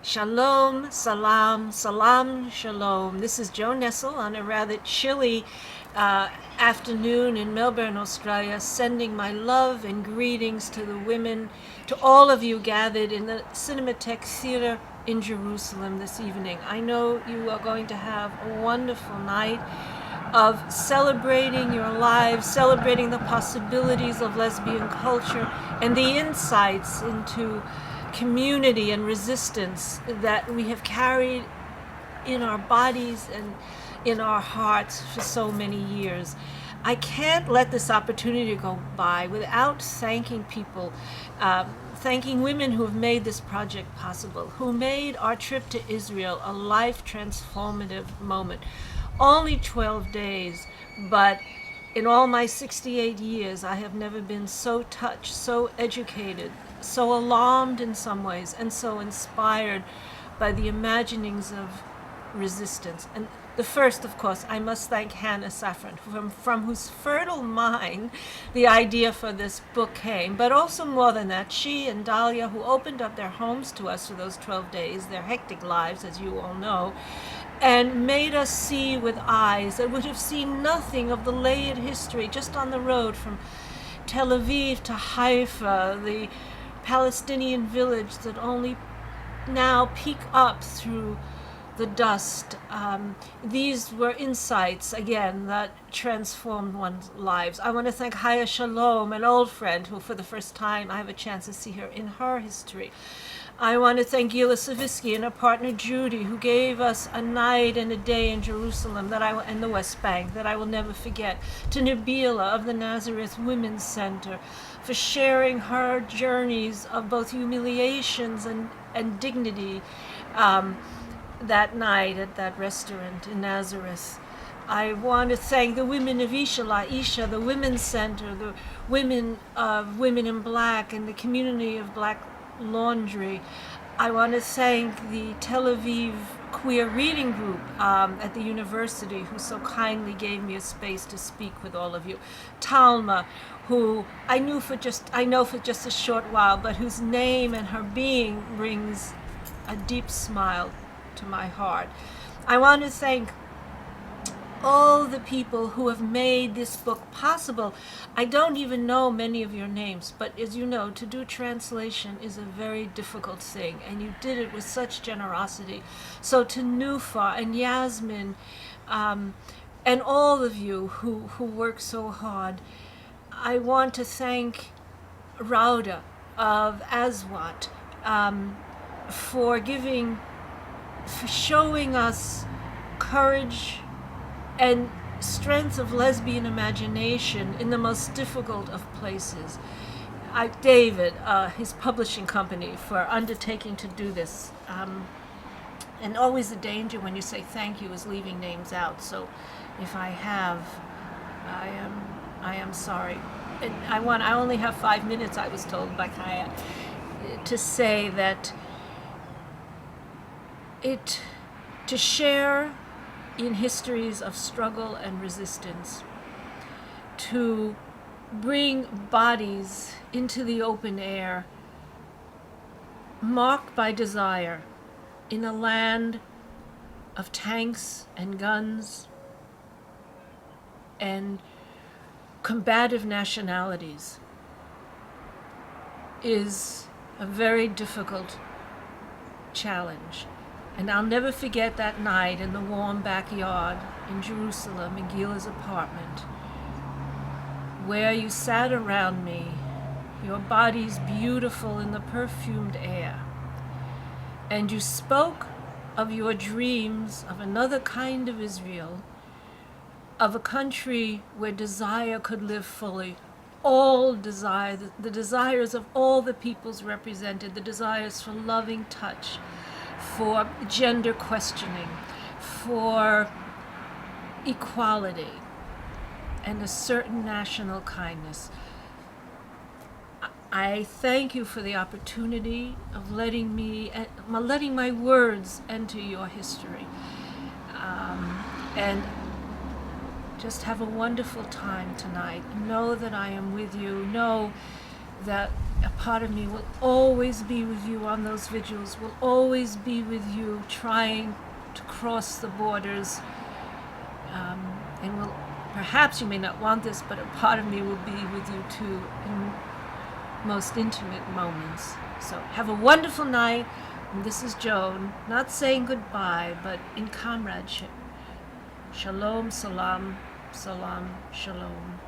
Shalom, salam, salam, shalom. This is Joan Nestle on a rather chilly afternoon in Melbourne, Australia, sending my love and greetings to the women, to all of you gathered in the Cinematheque Theater in Jerusalem this evening. I know you are going to have a wonderful night of celebrating your lives, celebrating the possibilities of lesbian culture and the insights into community and resistance that we have carried in our bodies and in our hearts for so many years. I can't let this opportunity go by without thanking people, thanking women who have made this project possible, who made our trip to Israel a life transformative moment. Only 12 days, but in all my 68 years, I have never been so touched, so educated, so alarmed in some ways, and so inspired by the imaginings of resistance. And the first, of course, I must thank Hannah Safran, from whose fertile mind the idea for this book came. But also more than that, she and Dahlia, who opened up their homes to us for those 12 days, their hectic lives, as you all know, and made us see with eyes that would have seen nothing of the layered history just on the road from Tel Aviv to Haifa, the Palestinian village that only now peek up through the dust. These were insights, again, that transformed one's lives. I want to thank Haya Shalom, an old friend who, for the first time, I have a chance to see her in her history. I want to thank Gila Savitsky and her partner Judy, who gave us a night and a day in Jerusalem and the West Bank that I will never forget. To Nabila of the Nazareth Women's Center for sharing her journeys of both humiliations and dignity that night at that restaurant in Nazareth. I want to thank the women of Isha, the Women's Center, the women of Women in Black and the community of Black Laundry. I want to thank the Tel Aviv Queer Reading Group at the university, who so kindly gave me a space to speak with all of you. Talma, who I know for just a short while, but whose name and her being brings a deep smile to my heart. I want to thank all the people who have made this book possible. I don't even know many of your names, but as you know, to do translation is a very difficult thing, and you did it with such generosity. So to Nufa and Yasmin, and all of you who work so hard, I want to thank Rauda of Aswat for showing us courage and strength of lesbian imagination in the most difficult of places. David, his publishing company, for undertaking to do this. And always the danger when you say thank you is leaving names out. So if I have, I am sorry. And I only have 5 minutes, I was told by Kaya, to say that to share in histories of struggle and resistance, to bring bodies into the open air, marked by desire, in a land of tanks and guns and combative nationalities, is a very difficult challenge. And I'll never forget that night in the warm backyard in Jerusalem, in Gila's apartment, where you sat around me, your bodies beautiful in the perfumed air, and you spoke of your dreams of another kind of Israel, of a country where desire could live fully. All desire, the desires of all the peoples represented, the desires for loving touch, for gender questioning, for equality, and a certain national kindness. I thank you for the opportunity of letting my words enter your history. And just have a wonderful time tonight. Know that I am with you. Know that a part of me will always be with you on those vigils, will always be with you trying to cross the borders, and will, perhaps you may not want this, but a part of me will be with you too in most intimate moments. So have a wonderful night. And this is Joan, not saying goodbye, but in comradeship. Shalom, salam, salam, shalom.